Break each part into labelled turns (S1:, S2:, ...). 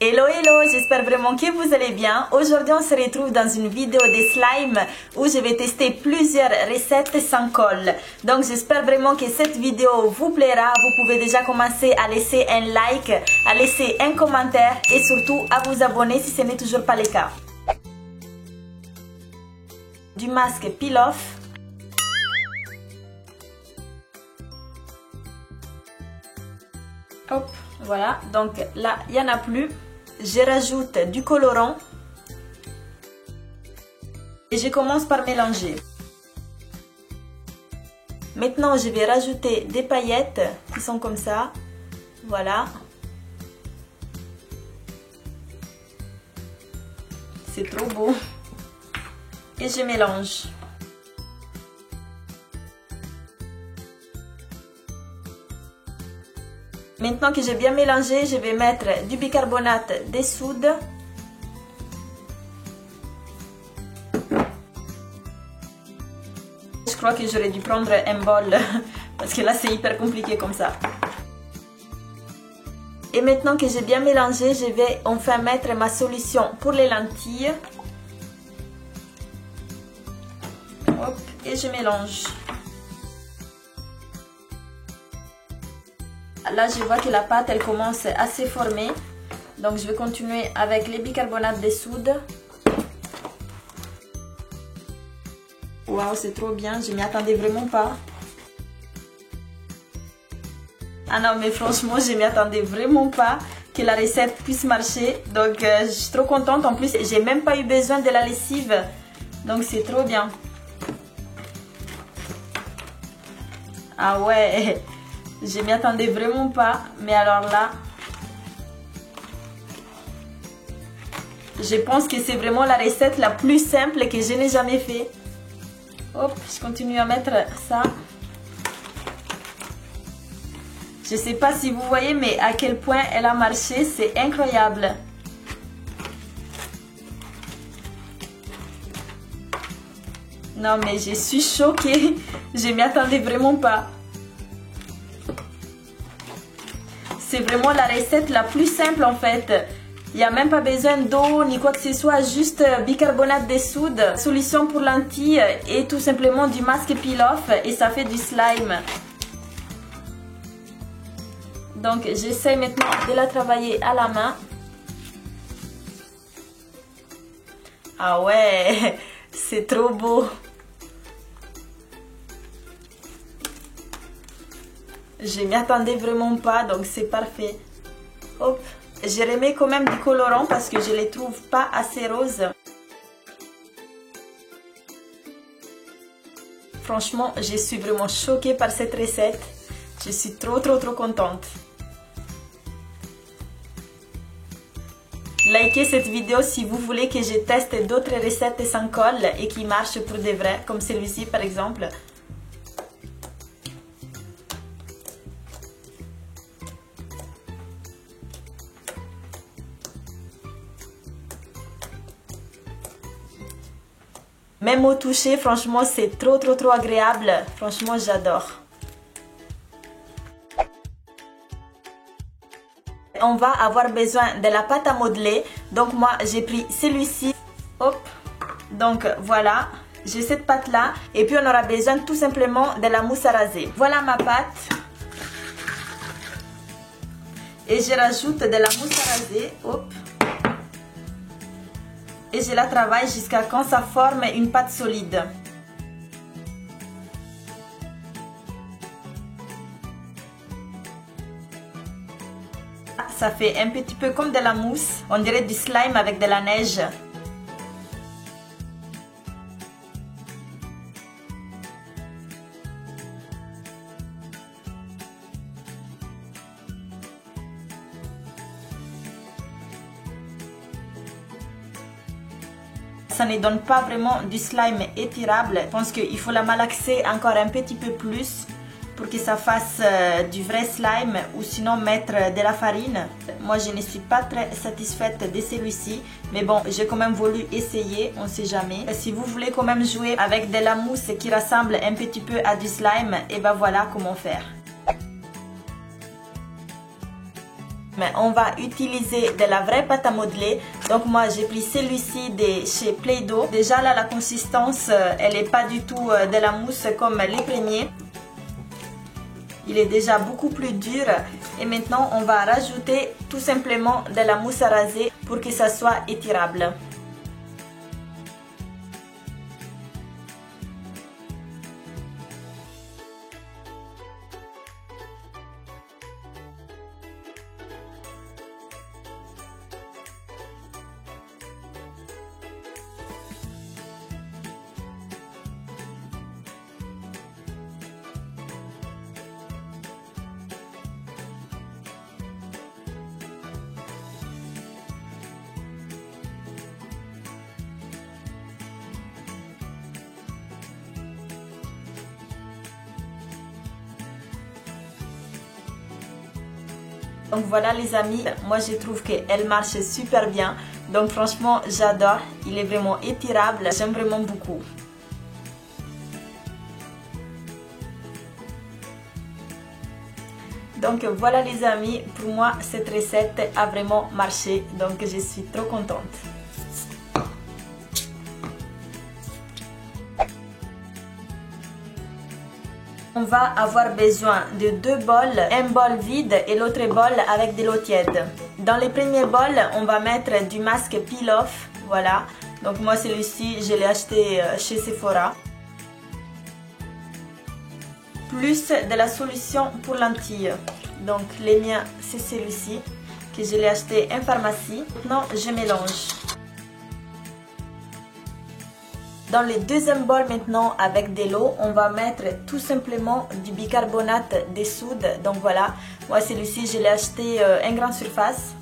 S1: Hello hello, j'espère vraiment que vous allez bien. Aujourd'hui on se retrouve dans une vidéo des slimes où je vais tester plusieurs recettes sans colle. Donc j'espère vraiment que cette vidéo vous plaira. Vous pouvez déjà commencer à laisser un like, à laisser un commentaire et surtout à vous abonner si ce n'est toujours pas le cas. Du masque peel-off. Hop, voilà, donc là il n'y en a plus. Je rajoute du colorant et je commence par mélanger. Maintenant je vais rajouter des paillettes qui sont comme ça, voilà. C'est trop beau. Et je mélange. Maintenant que j'ai bien mélangé, je vais mettre du bicarbonate de soude. Je crois que j'aurais dû prendre un bol parce que là c'est hyper compliqué comme ça. Et maintenant que j'ai bien mélangé, je vais enfin mettre ma solution pour les lentilles. Hop, et je mélange. Là, je vois que la pâte, elle commence à se former. Donc, je vais continuer avec les bicarbonates de soude. Waouh, c'est trop bien. Je m'y attendais vraiment pas. Ah non, mais franchement, je m'y attendais vraiment pas que la recette puisse marcher. Donc, je suis trop contente. En plus, j'ai même pas eu besoin de la lessive. Donc, c'est trop bien. Ah ouais. Je m'y attendais vraiment pas, mais alors là, je pense que c'est vraiment la recette la plus simple que je n'ai jamais fait. Hop, je continue à mettre ça. Je sais pas si vous voyez, mais à quel point elle a marché, c'est incroyable. Non mais je suis choquée, je m'y attendais vraiment pas. C'est vraiment la recette la plus simple en fait. Il n'y a même pas besoin d'eau ni quoi que ce soit, juste bicarbonate de soude, solution pour lentilles et tout simplement du masque peel-off et ça fait du slime. Donc j'essaie maintenant de la travailler à la main. Ah ouais, c'est trop beau. Je m'y attendais vraiment pas, donc c'est parfait. Hop, je remets quand même du colorant parce que je les trouve pas assez roses. Franchement, je suis vraiment choquée par cette recette. Je suis trop contente. Likez cette vidéo si vous voulez que je teste d'autres recettes sans colle et qui marchent pour de vrai, comme celui-ci par exemple. Même au toucher, franchement, c'est trop agréable. Franchement, j'adore. On va avoir besoin de la pâte à modeler. Donc moi, j'ai pris celui-ci. Hop. Donc voilà, j'ai cette pâte-là. Et puis on aura besoin tout simplement de la mousse à raser. Voilà ma pâte. Et je rajoute de la mousse à raser. Hop. Et je la travaille jusqu'à quand ça forme une pâte solide. Ça fait un petit peu comme de la mousse, on dirait du slime avec de la neige. Ça ne donne pas vraiment du slime étirable. Je pense qu'il faut la malaxer encore un petit peu plus pour que ça fasse du vrai slime ou sinon mettre de la farine. Moi je ne suis pas très satisfaite de celui-ci, mais bon, j'ai quand même voulu essayer, on ne sait jamais. Si vous voulez quand même jouer avec de la mousse qui ressemble un petit peu à du slime, et ben voilà comment faire. Mais on va utiliser de la vraie pâte à modeler. Donc moi j'ai pris celui-ci de chez Play-Doh. Déjà là la consistance elle n'est pas du tout de la mousse comme les premiers. Il est déjà beaucoup plus dur. Et maintenant on va rajouter tout simplement de la mousse à raser pour que ça soit étirable. Donc voilà les amis, moi je trouve qu'elle marche super bien. Donc franchement j'adore, il est vraiment étirable, j'aime vraiment beaucoup. Donc voilà les amis, pour moi cette recette a vraiment marché, donc je suis trop contente. On va avoir besoin de deux bols, un bol vide et l'autre bol avec de l'eau tiède. Dans les premiers bols, on va mettre du masque peel-off, voilà. Donc moi celui-ci, je l'ai acheté chez Sephora. Plus de la solution pour lentilles. Donc les miens, c'est celui-ci que je l'ai acheté en pharmacie. Maintenant, je mélange. Dans le deuxième bol maintenant avec de l'eau, on va mettre tout simplement du bicarbonate de soude. Donc voilà, moi celui-ci je l'ai acheté en grande surface.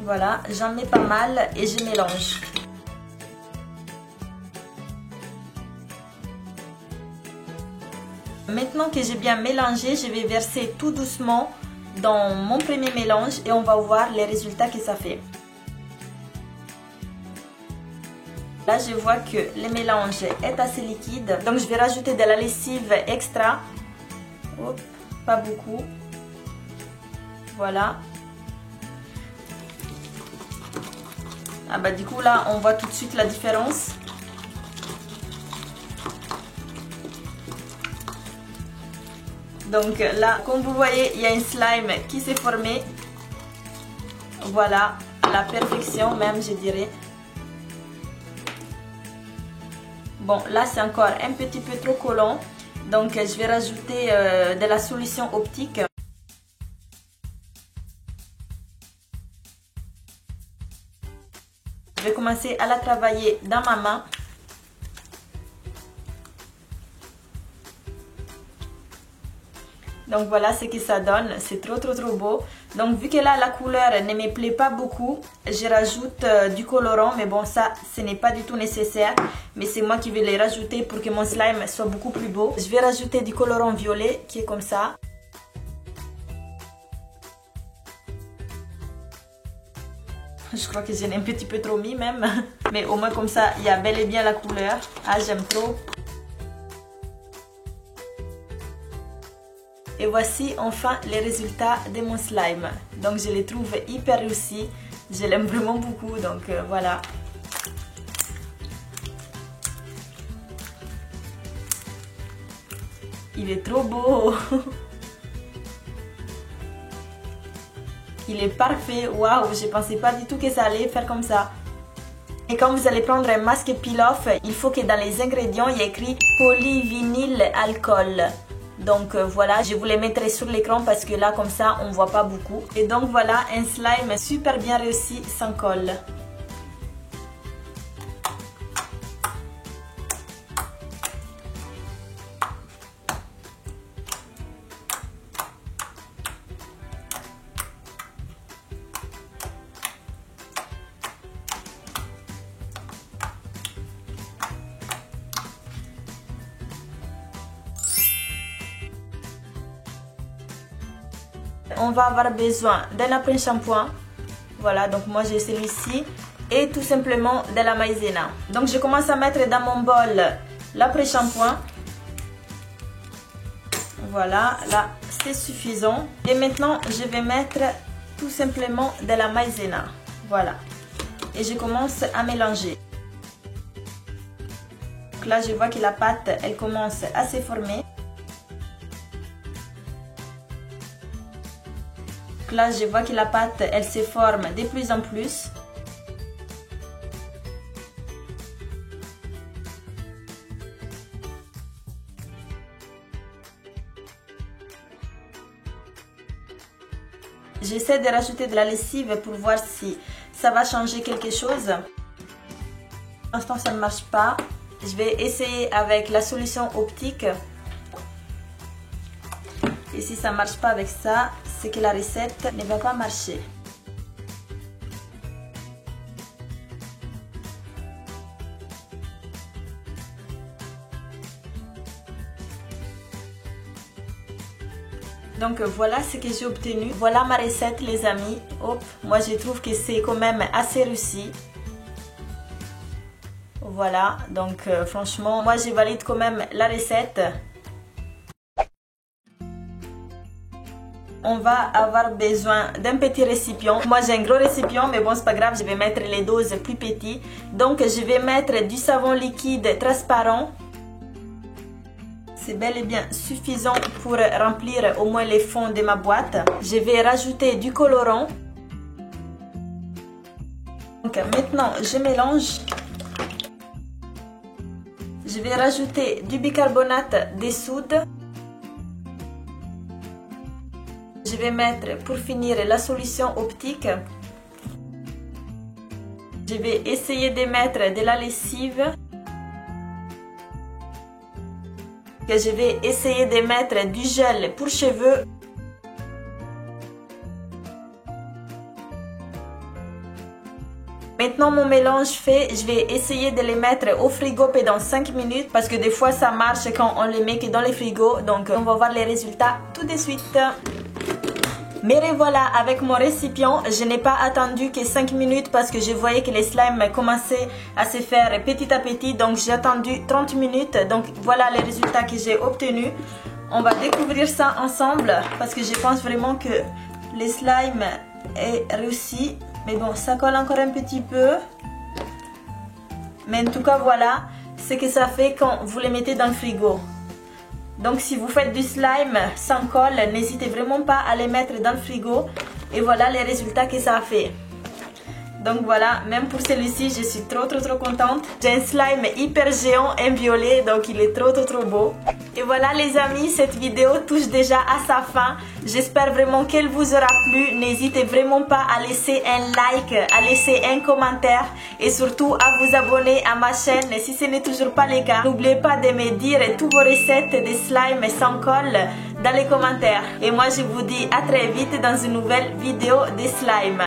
S1: Voilà, j'en mets pas mal et je mélange. Maintenant que j'ai bien mélangé, je vais verser tout doucement dans mon premier mélange et on va voir les résultats que ça fait. Là, je vois que le mélange est assez liquide. Donc, je vais rajouter de la lessive extra. Hop, pas beaucoup. Voilà. Ah bah du coup, là, on voit tout de suite la différence. Donc là, comme vous voyez, il y a un slime qui s'est formé. Voilà, à la perfection même, je dirais. Bon, là c'est encore un petit peu trop collant, donc je vais rajouter de la solution optique. Je vais commencer à la travailler dans ma main. Donc voilà ce que ça donne, c'est trop beau. Donc vu que là la couleur ne me plaît pas beaucoup, je rajoute du colorant, mais bon ça ce n'est pas du tout nécessaire. Mais c'est moi qui vais les rajouter pour que mon slime soit beaucoup plus beau. Je vais rajouter du colorant violet qui est comme ça. Je crois que j'en ai un petit peu trop mis même. Mais au moins comme ça il y a bel et bien la couleur. Ah j'aime trop. Et voici enfin les résultats de mon slime. Donc je les trouve hyper réussis. Je l'aime vraiment beaucoup, donc voilà. Il est trop beau. Il est parfait. Waouh, je pensais pas du tout que ça allait faire comme ça. Et quand vous allez prendre un masque peel-off, il faut que dans les ingrédients, il y ait écrit polyvinyl alcool. Donc voilà, je vous les mettrai sur l'écran parce que là comme ça on voit pas beaucoup. Et donc voilà un slime super bien réussi sans colle. On va avoir besoin d'un après-shampoing. Voilà, donc moi j'ai celui-ci. Et tout simplement de la maïzena. Donc je commence à mettre dans mon bol l'après-shampoing. Voilà, là c'est suffisant. Et maintenant, je vais mettre tout simplement de la maïzena. Voilà. Et je commence à mélanger. Donc là, je vois que la pâte, elle commence à se former. Donc là, je vois que la pâte, elle se forme de plus en plus. J'essaie de rajouter de la lessive pour voir si ça va changer quelque chose. Pour l'instant, ça ne marche pas. Je vais essayer avec la solution optique. Et si ça ne marche pas avec ça, c'est que la recette ne va pas marcher. Donc voilà ce que j'ai obtenu. Voilà ma recette les amis. Hop, moi je trouve que c'est quand même assez réussi. Voilà, donc franchement, moi je valide quand même la recette. On va avoir besoin d'un petit récipient. Moi j'ai un gros récipient, mais bon c'est pas grave, je vais mettre les doses plus petites. Donc je vais mettre du savon liquide transparent. C'est bel et bien suffisant pour remplir au moins les fonds de ma boîte. Je vais rajouter du colorant. Donc maintenant je mélange. Je vais rajouter du bicarbonate de soude. Je vais mettre pour finir la solution optique. Je vais essayer de mettre de la lessive. Je vais essayer de mettre du gel pour cheveux. Maintenant mon mélange fait, je vais essayer de les mettre au frigo pendant 5 minutes parce que des fois ça marche quand on les met que dans les frigos. Donc on va voir les résultats tout de suite. Mais revoilà avec mon récipient. Je n'ai pas attendu que 5 minutes parce que je voyais que les slimes commençaient à se faire petit à petit. Donc j'ai attendu 30 minutes. Donc voilà les résultats que j'ai obtenus. On va découvrir ça ensemble parce que je pense vraiment que les slimes est réussi. Mais bon, ça colle encore un petit peu. Mais en tout cas, voilà ce que ça fait quand vous les mettez dans le frigo. Donc si vous faites du slime sans colle, n'hésitez vraiment pas à les mettre dans le frigo. Et voilà les résultats que ça a fait. Donc voilà, même pour celui-ci, je suis trop contente. J'ai un slime hyper géant, un violet, donc il est trop beau. Et voilà les amis, cette vidéo touche déjà à sa fin. J'espère vraiment qu'elle vous aura plu. N'hésitez vraiment pas à laisser un like, à laisser un commentaire et surtout à vous abonner à ma chaîne si ce n'est toujours pas le cas. N'oubliez pas de me dire toutes vos recettes de slime sans colle dans les commentaires. Et moi je vous dis à très vite dans une nouvelle vidéo de slime.